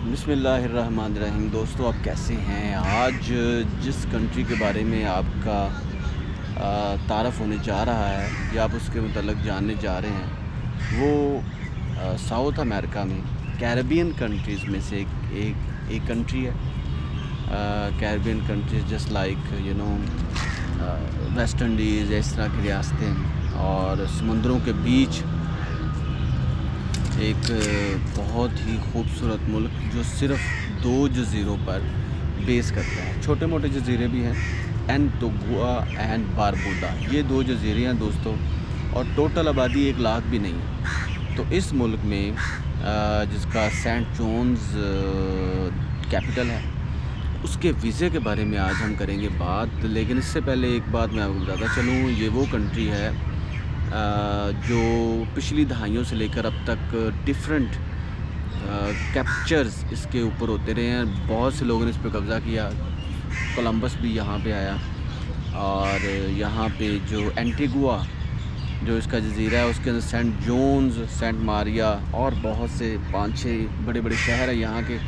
बिस्मिल्लाहिर्रहमानिर्रहीम। दोस्तों, आप कैसे हैं? आज जिस कंट्री के बारे में आपका तारफ़ होने जा रहा है या आप उसके मतलब जानने जा रहे हैं, वो साउथ अमेरिका में कैरेबियन कंट्रीज़ में से एक कंट्री है। Caribbean countries just like West Indies, इस तरह की रियासतें और समुंदरों के बीच एक बहुत ही खूबसूरत मुल्क जो सिर्फ़ 2 जज़ीरों पर बेस करता है। छोटे मोटे जज़ीरे भी हैं, एंटीगुआ एंड बारबूडा, ये 2 जज़ीरे हैं दोस्तों, और टोटल आबादी 1 लाख भी नहीं है। तो इस मुल्क में जिसका सेंट जॉन्स कैपिटल है, उसके वीज़े के बारे में आज हम करेंगे बात। लेकिन इससे पहले एक बात मैं आपको बताता चलूँ, ये वो कंट्री है जो पिछली दहाइयों से लेकर अब तक डिफरेंट कैप्चर्स इसके ऊपर होते रहे हैं। बहुत से लोगों ने इस पर कब्ज़ा किया। कोलंबस भी यहाँ पे आया, और यहाँ पे जो एंटीगुआ जो इसका जज़ीरा है, उसके अंदर सेंट जॉन्स, सेंट मारिया और बहुत से 5-6 बड़े बड़े शहर हैं यहाँ के।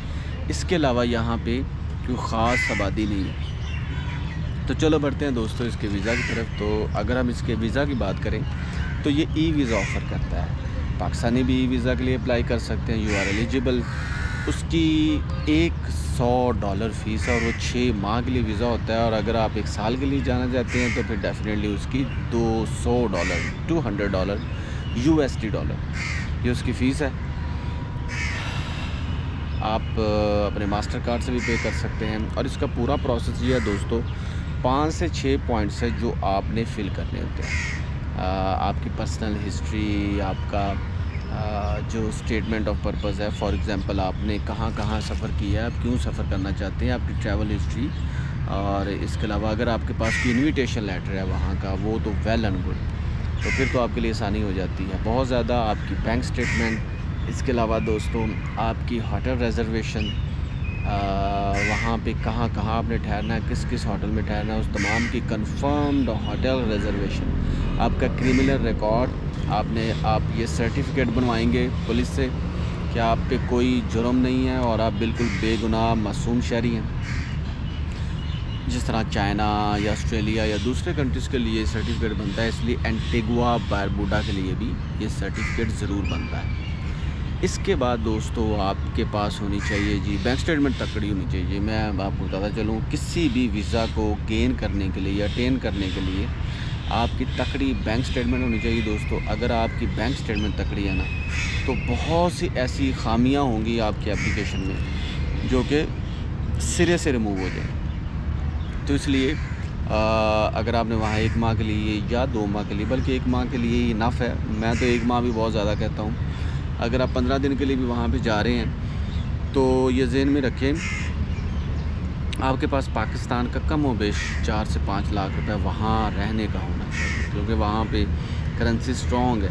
इसके अलावा यहाँ पे कोई ख़ास आबादी नहीं है। तो चलो बढ़ते हैं दोस्तों इसके वीज़ा की तरफ। तो अगर हम इसके वीज़ा की बात करें तो ये ई वीज़ा ऑफ़र करता है। पाकिस्तानी भी ई वीज़ा के लिए अप्लाई कर सकते हैं, यू आर एलिजिबल। उसकी $100 फ़ीस है और वो 6 माह के लिए वीज़ा होता है। और अगर आप 1 साल के लिए जाना चाहते हैं तो फिर डेफिनेटली उसकी $200 USD डॉलर ये उसकी फ़ीस है। आप अपने मास्टर कार्ड से भी पे कर सकते हैं। और इसका पूरा प्रोसेस ये है दोस्तों, 5 से 6 पॉइंट्स है जो आपने फ़िल करने होते हैं। आपकी पर्सनल हिस्ट्री, आपका जो स्टेटमेंट ऑफ पर्पस है, फॉर एग्ज़ाम्पल आपने कहाँ कहाँ सफ़र किया है, आप क्यों सफ़र करना चाहते हैं, आपकी ट्रैवल हिस्ट्री। और इसके अलावा अगर आपके पास कोई इन्विटेशन लेटर है वहाँ का, वो तो वेल एंड गुड, तो फिर तो आपके लिए आसानी हो जाती है बहुत ज़्यादा। आपकी बैंक स्टेटमेंट, इसके अलावा दोस्तों आपकी होटल रिज़र्वेशन, वहाँ पे कहाँ कहाँ आपने ठहरना है, किस किस होटल में ठहरना है, उस तमाम की कंफर्म्ड होटल रिज़र्वेशन, आपका क्रिमिनल रिकॉर्ड, आप ये सर्टिफिकेट बनवाएंगे पुलिस से कि आप पे कोई जुर्म नहीं है और आप बिल्कुल बेगुनाह मासूम शहरी हैं। जिस तरह चाइना या ऑस्ट्रेलिया या दूसरे कंट्रीज़ के लिए सर्टिफिकेट बनता है, इसलिए एंटीगुआ बारबूडा के लिए भी ये सर्टिफिकेट ज़रूर बनता है। इसके बाद दोस्तों आपके पास होनी चाहिए जी बैंक स्टेटमेंट तकड़ी होनी चाहिए। मैं आपको बताता चलूँ, किसी भी वीज़ा को गेन करने के लिए या अटेन करने के लिए आपकी तकड़ी बैंक स्टेटमेंट होनी चाहिए दोस्तों। अगर आपकी बैंक स्टेटमेंट तकड़ी है ना, तो बहुत सी ऐसी खामियां होंगी आपकी एप्लीकेशन में जो कि सिरे से रिमूव हो जाए। तो इसलिए अगर आपने वहाँ 1 माह के लिए या 2 माह के लिए, बल्कि 1 माह के लिए ही इनफ है, मैं तो 1 माह भी बहुत ज़्यादा कहता हूँ। अगर आप 15 दिन के लिए भी वहाँ पे जा रहे हैं तो ये ज़हन में रखें, आपके पास पाकिस्तान का कम व बेश 4 से 5 लाख रुपए वहाँ रहने का होना चाहिए, क्योंकि वहाँ पे करेंसी स्ट्रॉन्ग है।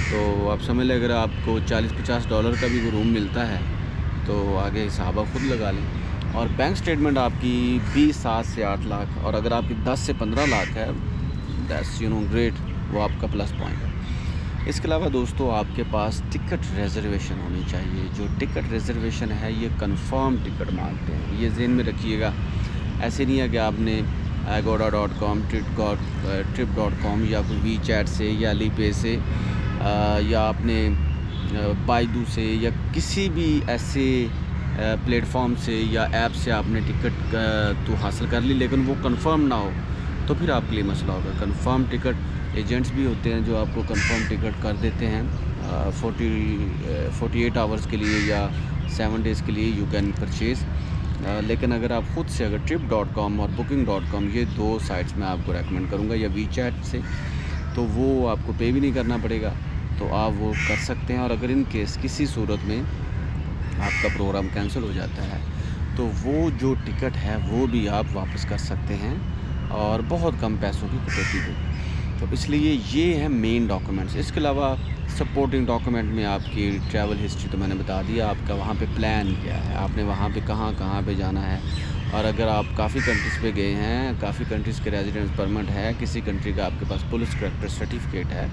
तो आप समझ लें, अगर आपको $40-50 का भी वो रूम मिलता है तो आगे हिसाब आप खुद लगा लें। और बैंक स्टेटमेंट आपकी भी 7 से 8 लाख, और अगर आपकी 10 से 15 लाख है, दैट्स ग्रेट, वो आपका प्लस पॉइंट है। इसके अलावा दोस्तों आपके पास टिकट रिज़र्वेशन होनी चाहिए। जो टिकट रिज़र्वेशन है ये कंफर्म टिकट मांगते हैं, ये ज़हन में रखिएगा। ऐसे नहीं है कि आपने agoda.com, trip.com या कोई वीचैट से या अलीपे से या आपने बायदू से या किसी भी ऐसे प्लेटफॉर्म से या ऐप से आपने टिकट तो हासिल कर ली, लेकिन वो कंफर्म ना हो तो फिर आपके लिए मसला होगा। कंफर्म टिकट एजेंट्स भी होते हैं जो आपको कंफर्म टिकट कर देते हैं 48 आवर्स के लिए या 7 डेज़ के लिए यू कैन परचेज़। लेकिन अगर आप ख़ुद से, अगर trip.com और booking.com, ये 2 साइट्स मैं आपको रेकमेंड करूँगा, या वीचैट से, तो वो आपको पे भी नहीं करना पड़ेगा, तो आप वो कर सकते हैं। और अगर इन केस किसी सूरत में आपका प्रोग्राम कैंसिल हो जाता है तो वो जो टिकट है वो भी आप वापस कर सकते हैं, और बहुत कम पैसों की कटौती होगी। तो इसलिए ये है मेन डॉक्यूमेंट्स। इसके अलावा सपोर्टिंग डॉक्यूमेंट में आपकी ट्रैवल हिस्ट्री तो मैंने बता दिया, आपका वहाँ पे प्लान क्या है, आपने वहाँ पे कहाँ कहाँ पे जाना है। और अगर आप काफ़ी कंट्रीज़ पे गए हैं, काफ़ी कंट्रीज़ के रेजिडेंस परमिट है, किसी कंट्री का आपके पास पुलिस करेक्टर सर्टिफिकेट है,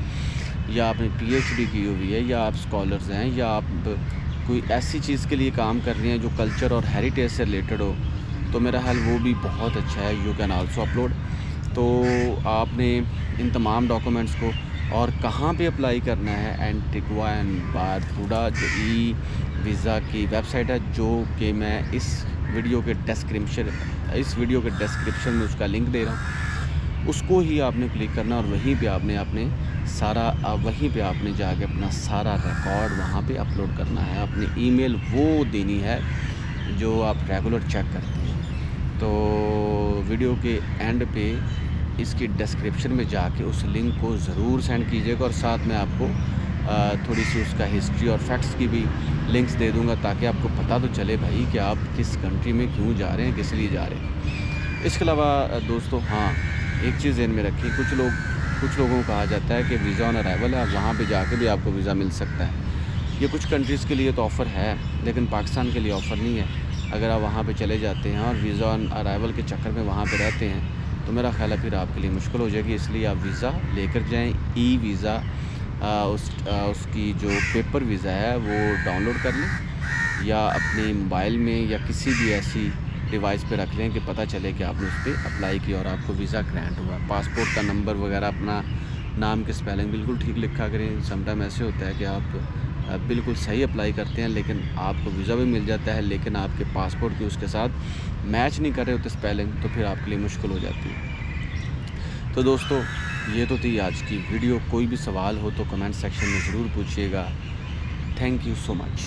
या आपने PhD की हुई है, या आप स्कॉलर्स हैं, या आप कोई ऐसी चीज़ के लिए काम कर रही हैं जो कल्चर और हेरिटेज से रिलेटेड हो, तो मेरा ख्याल वो भी बहुत अच्छा है, यू कैन आल्सो अपलोड। तो आपने इन तमाम डॉक्यूमेंट्स को और कहाँ पे अप्लाई करना है, एंटीगुआ एंड बारबुडा जो ई वीज़ा की वेबसाइट है, जो कि मैं इस वीडियो के डिस्क्रिप्शन में उसका लिंक दे रहा हूँ, उसको ही आपने क्लिक करना और वहीं पे आपने वहीं पे आपने जाके अपना सारा रिकॉर्ड वहाँ पे अपलोड करना है। अपनी ईमेल वो देनी है जो आप रेगुलर चेक करते हैं। तो वीडियो के एंड पे इसकी डिस्क्रिप्शन में जाके उस लिंक को ज़रूर सेंड कीजिएगा और साथ में आपको थोड़ी सी उसका हिस्ट्री और फैक्ट्स की भी लिंक्स दे दूंगा, ताकि आपको पता तो चले भाई कि आप किस कंट्री में क्यों जा रहे हैं, किस लिए जा रहे हैं। इसके अलावा दोस्तों, हाँ, एक चीज़ ध्यान में रखिए, कुछ लोगों को कहा जाता है कि वीज़ा ऑन अराइवल है, वहाँ पे जाके भी आपको वीज़ा मिल सकता है। ये कुछ कंट्रीज़ के लिए तो ऑफ़र है, लेकिन पाकिस्तान के लिए ऑफ़र नहीं है। अगर आप वहाँ पे चले जाते हैं और वीज़ा ऑन अराइवल के चक्कर में वहाँ पे रहते हैं, तो मेरा ख्याल है फिर आपके लिए मुश्किल हो जाएगी। इसलिए आप वीज़ा लेकर जाएँ, ई वीज़ा उसकी जो पेपर वीज़ा है वो डाउनलोड कर लें या अपने मोबाइल में या किसी भी ऐसी डिवाइस पे रख लें कि पता चले कि आपने उस पर अप्लाई किया और आपको वीज़ा ग्रांट हुआ। पासपोर्ट का नंबर वगैरह, अपना नाम की स्पेलिंग बिल्कुल ठीक लिखा करें। समटाइम ऐसे होता है कि आप बिल्कुल सही अप्लाई करते हैं, लेकिन आपको वीज़ा भी मिल जाता है, लेकिन आपके पासपोर्ट की उसके साथ मैच नहीं कर रहे होते स्पेलिंग, तो फिर आपके लिए मुश्किल हो जाती है। तो दोस्तों, ये तो थी आज की वीडियो। कोई भी सवाल हो तो कमेंट सेक्शन में ज़रूर पूछिएगा। Thank you so much.